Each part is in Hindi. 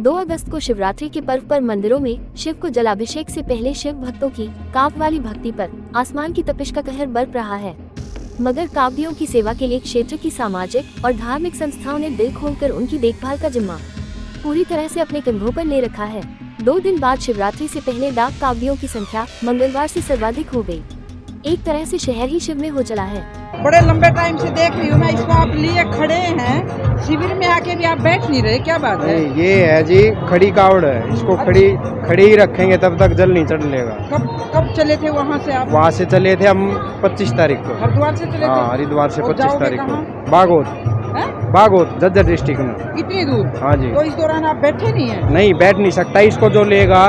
2 अगस्त को शिवरात्रि के पर्व पर मंदिरों में शिव को जलाभिषेक से पहले शिव भक्तों की काव्य वाली भक्ति पर आसमान की तपिश का कहर बरप रहा है। मगर काव्यों की सेवा के लिए क्षेत्र की सामाजिक और धार्मिक संस्थाओं ने दिल खोलकर उनकी देखभाल का जिम्मा पूरी तरह से अपने कंधों पर ले रखा है। 2 दिन बाद शिवरात्रि से पहले डाक काव्यों की संख्या मंगलवार से सर्वाधिक हो गई। एक तरह से शहर ही शिव में हो चला है। बड़े लंबे टाइम से देख रही हूँ मैं, इसको आप लिए खड़े हैं, शिविर में आके भी आप बैठ नहीं रहे, क्या बात है? ये है जी खड़ी कावड़ है, इसको खड़ी ही रखेंगे तब तक जल नहीं चढ़ेगा। कब चले थे वहाँ से आप? वहाँ से चले थे हम 25 तारीख को। हरिद्वार से चले थे? हाँ, हरिद्वार से 25 तारीख को। बागोत, बागोत झज्जर डिस्ट्रिक्ट में। इतनी दूर? हाँ जी। तो इस दौरान आप बैठे नहीं है? नहीं, बैठ नहीं सकता। इसको जो लेगा,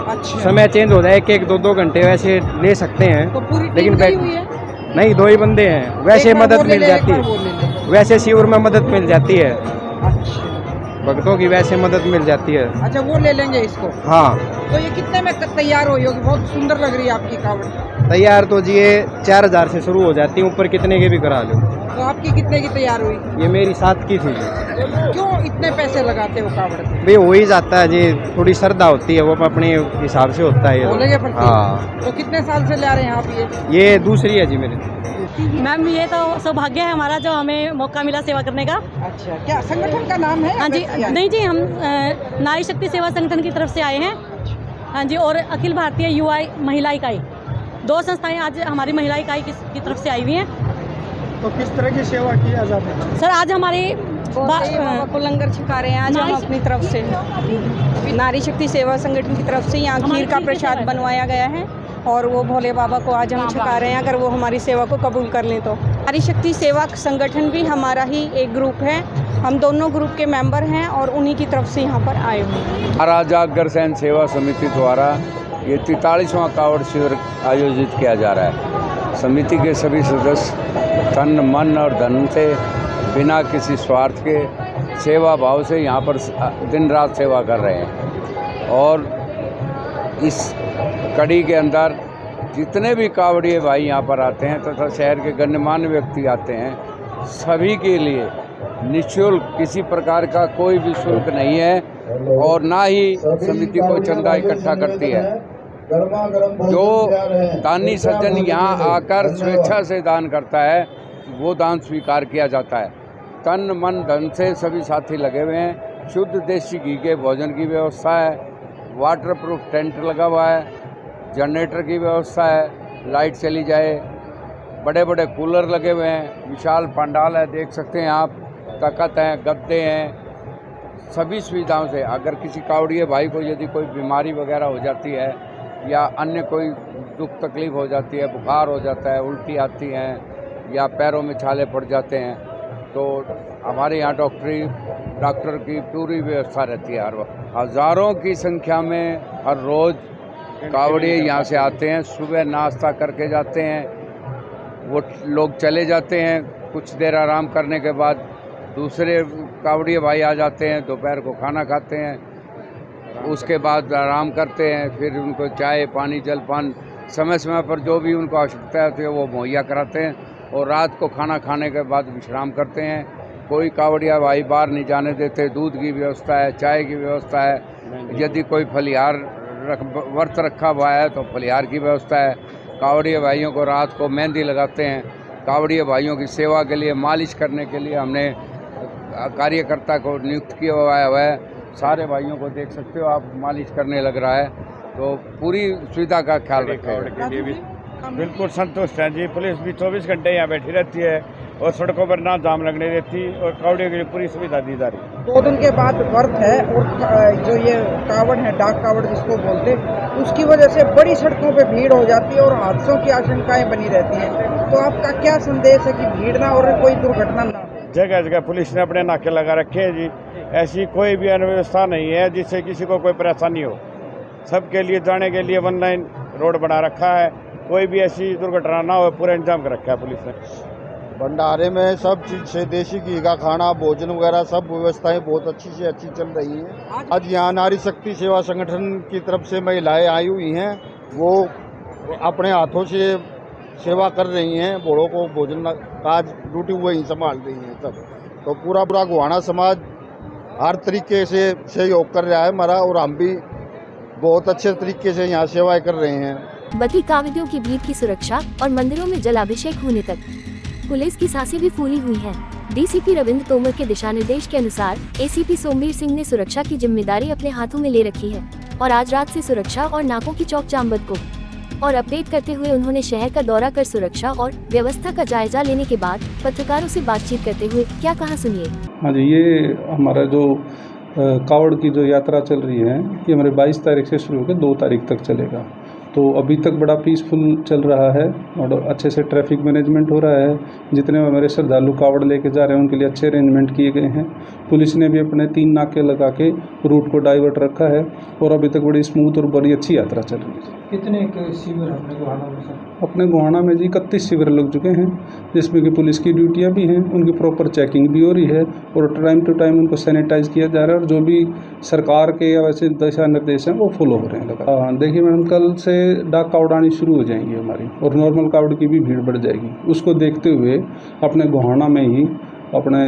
अच्छा, समय चेंज हो जाए, 1-2 घंटे वैसे ले सकते हैं, तो पूरी लेकिन बैठ हुई है? नहीं, 2 ही बंदे हैं। वैसे मदद मिल जाती है, वैसे शिविर में मदद मिल जाती है। अच्छा, भक्तों की वैसे मदद मिल जाती है। अच्छा, वो ले लेंगे इसको? हाँ। तो ये कितने में तैयार हुई होगी? बहुत सुंदर लग रही है आपकी कावड़। तैयार तो जी ये 4000 से शुरू हो जाती है, ऊपर कितने के भी करा लो। तो आपकी कितने की तैयार हुई? ये मेरी 7 की थी। क्यों इतने पैसे लगाते हो कावड़ पे? भाई हो ही जाता है जी, थोड़ी श्रद्धा होती है, वो अपने हिसाब से होता है। बोलेंगे पर हाँ। तो कितने साल से ले आ रहे हैं आप ये दूसरी है जी मेरी। मैम, ये तो सौभाग्य है हमारा जो हमें मौका मिला सेवा करने का। अच्छा, क्या संगठन का नाम है? हाँ जी, नहीं जी, हम नारी शक्ति सेवा संगठन की तरफ से आए हैं। हाँ जी, और अखिल भारतीय युवा महिला इकाई, 2 संस्थाएं आज हमारी महिला इकाई की तरफ से आई हुई हैं। तो किस तरह की सेवा किया जाता है सर? आज हमारे बाबा को लंगर छिका रहे हैं। आज हम अपनी तरफ से नारी शक्ति सेवा संगठन की तरफ से यहाँ खीर का प्रसाद बनवाया गया है और वो भोले बाबा को आज हम छिका रहे हैं, अगर वो हमारी सेवा को कबूल कर लें तो। नारी शक्ति सेवा संगठन भी हमारा ही एक ग्रुप है, हम दोनों ग्रुप के मेंबर हैं और उन्हीं की तरफ से यहाँ पर आए हुए हैं। महाराजा अग्रसेन सेवा समिति द्वारा ये 43वां कावड़ शिविर आयोजित किया जा रहा है। समिति के सभी सदस्य तन मन और धन से बिना किसी स्वार्थ के सेवा भाव से यहाँ पर दिन रात सेवा कर रहे हैं। और इस कड़ी के अंदर जितने भी कावड़िए भाई यहाँ पर आते हैं तथा शहर के गण्यमान्य व्यक्ति आते हैं, सभी के लिए निःशुल्क, किसी प्रकार का कोई भी शुल्क नहीं है और ना ही समिति कोई चंदा इकट्ठा करती है। जो दानी सज्जन यहाँ आकर स्वेच्छा से दान करता है वो दान स्वीकार किया जाता है। तन मन धन से सभी साथी लगे हुए हैं। शुद्ध देसी घी के भोजन की व्यवस्था है, वाटर प्रूफ टेंट लगा हुआ है, जनरेटर की व्यवस्था है, लाइट चली जाए, बड़े बड़े कूलर लगे हुए हैं, विशाल पंडाल है, देख सकते हैं आप, तख्त हैं, गद्दे हैं, सभी सुविधाओं से। अगर किसी कावड़िए भाई को यदि कोई बीमारी वगैरह हो जाती है या अन्य कोई दुख तकलीफ हो जाती है, बुखार हो जाता है, उल्टी आती हैं या पैरों में छाले पड़ जाते हैं, तो हमारे यहाँ डॉक्टर की पूरी व्यवस्था रहती है हर वक्त। हज़ारों की संख्या में हर रोज़ कावड़िए यहाँ से आते हैं, सुबह नाश्ता करके जाते हैं, वो लोग चले जाते हैं, कुछ देर आराम करने के बाद दूसरे कावड़िए भाई आ जाते हैं, दोपहर को खाना खाते हैं, उसके बाद आराम करते हैं, फिर उनको चाय पानी जलपान समय समय पर जो भी उनको आवश्यकता होती है वो मुहैया कराते हैं और रात को खाना खाने के बाद विश्राम करते हैं। कोई कावड़िया भाई बाहर नहीं जाने देते, दूध की व्यवस्था है, चाय की व्यवस्था है, यदि कोई फलिहार व्रत रखा हुआ है तो फलिहार की व्यवस्था है। कावड़िया भाइयों को रात को मेहंदी लगाते हैं। कावड़िया भाइयों की सेवा के लिए, मालिश करने के लिए हमने कार्यकर्ता को नियुक्त किया हुआ है। सारे भाइयों को देख सकते हो आप, मालिश करने लग रहा है, तो पूरी सुविधा का ख्याल रखें। बिल्कुल संतुष्ट हैं जी। पुलिस भी 24 घंटे यहाँ बैठी रहती है और सड़कों पर ना जाम लगने देती और कावड़ियों के लिए पूरी सुविधा दी जा रही है। 2 दिन के बाद व्रत है और जो ये कावड़ है, डाक कावड़ जिसको बोलते, उसकी वजह से बड़ी सड़कों पे भीड़ हो जाती है और हादसों की आशंकाएं बनी रहती हैं। तो आपका क्या संदेश है कि भीड़ ना और कोई दुर्घटना ना? जगह जगह पुलिस ने अपने नाके लगा रखे हैं जी। ऐसी कोई भी अव्यवस्था नहीं है जिससे किसी को कोई परेशानी हो। सबके लिए जाने के लिए 1 लाइन रोड बना रखा है, कोई भी ऐसी दुर्घटना ना हो, पूरा इंतजाम कर रखा है पुलिस ने। भंडारे में सब चीज़ से देसी घी का खाना, भोजन वगैरह सब व्यवस्थाएं बहुत अच्छी से अच्छी चल रही हैं। आज यहाँ नारी शक्ति सेवा संगठन की तरफ से महिलाएं आई हुई हैं, वो अपने हाथों से सेवा कर रही हैं, बूढ़ों को भोजन का ड्यूटी वही संभाल रही हैं सब। तो पूरा गोहाना समाज हर तरीके से सहयोग कर रहा है हमारा, और हम भी बहुत अच्छे तरीके से यहाँ सेवाएं कर रहे हैं। बती कांवड़ियों की भीड़ की सुरक्षा और मंदिरों में जलाभिषेक होने तक पुलिस की सांसें भी फूली हुई हैं। डीसीपी रविंद्र तोमर के दिशा निर्देश के अनुसार एसीपी सोमवीर सिंह ने सुरक्षा की जिम्मेदारी अपने हाथों में ले रखी है और आज रात से सुरक्षा और नाकों की चौक चांबद को और अपडेट करते हुए उन्होंने शहर का दौरा कर सुरक्षा और व्यवस्था का जायजा लेने के बाद पत्रकारों से बातचीत करते हुए क्या कहा, सुनिए। हाँ जी, ये हमारा जो कावड़ की जो यात्रा चल रही है ये हमारे 22 तारीख से शुरू होकर 2 तारीख तक चलेगा। तो अभी तक बड़ा पीसफुल चल रहा है और अच्छे से ट्रैफिक मैनेजमेंट हो रहा है। जितने हमारे श्रद्धालु कावड़ लेके जा रहे हैं उनके लिए अच्छे अरेंजमेंट किए गए हैं। पुलिस ने भी अपने 3 नाके लगा के रूट को डाइवर्ट रखा है और अभी तक बड़ी स्मूथ और बड़ी अच्छी यात्रा चल रही है। कितने शिविर अपने गोहाना में सर? अपने गोहाना में जी 31 शिविर लग चुके हैं, जिसमें कि पुलिस की ड्यूटियां भी हैं, उनकी प्रॉपर चेकिंग भी हो रही है और टाइम टू टाइम उनको सैनिटाइज किया जा रहा है और जो भी सरकार के या वैसे दिशा निर्देश हैं वो फॉलो हो रहे हैं लगातार। देखिए मैडम, कल से डाक कावड़ आनी शुरू हो जाएंगी हमारी और नॉर्मल कावड़ की भी भीड़ बढ़ जाएगी। उसको देखते हुए अपने गोहाना में ही अपने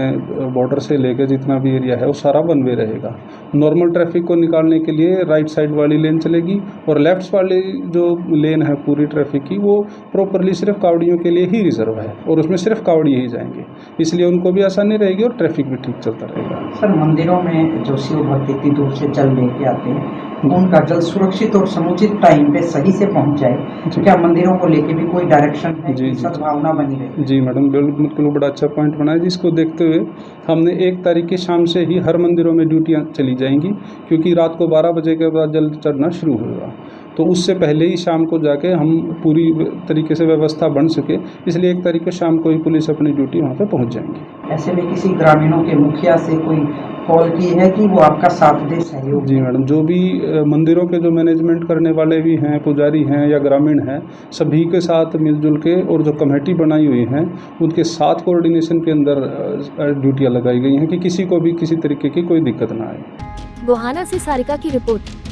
बॉर्डर से लेकर जितना भी एरिया है वो सारा वन वे रहेगा। नॉर्मल ट्रैफिक को निकालने के लिए राइट साइड वाली लेन चलेगी और लेफ्ट वाली जो लेन है पूरी ट्रैफिक की वो प्रॉपरली सिर्फ कावड़ियों के लिए ही रिजर्व है और उसमें सिर्फ कावड़ी ही जाएंगे, इसलिए उनको भी आसानी रहेगी और ट्रैफिक भी ठीक चलता रहेगा। सर, मंदिरों में जो शिव भक्त इतनी दूर से जल लेके आते हैं उनका जल सुरक्षित और समुचित टाइम पे सही से पहुंच जाए, क्या मंदिरों को लेके भी कोई डायरेक्शन है? जी, सद्भावना बनी रहे। जी मैडम, बिल्कुल बड़ा अच्छा पॉइंट बनाया, जिसको देखते हुए हमने 1 तारीख की शाम से ही हर मंदिरों में ड्यूटियां चली जाएंगी, क्योंकि रात को 12 बजे के बाद जल चढ़ना शुरू होगा। तो उससे पहले ही शाम को जाके हम पूरी तरीके से व्यवस्था बन सके, इसलिए 1 तारीख को शाम को ही पुलिस अपनी ड्यूटी वहाँ पे पहुँच जाएंगी। ऐसे में किसी ग्रामीणों के मुखिया से कोई कॉल की है कि वो आपका साथ दे, सहयोग? जी मैडम, जो भी मंदिरों के जो मैनेजमेंट करने वाले भी हैं, पुजारी हैं या ग्रामीण हैं, सभी के साथ मिलजुल के और जो कमेटी बनाई हुई हैं उनके साथ कोऑर्डिनेशन के अंदर ड्यूटियाँ लगाई गई हैं कि किसी को भी किसी तरीके की कोई दिक्कत ना आए। गोहाना से सारिका की रिपोर्ट।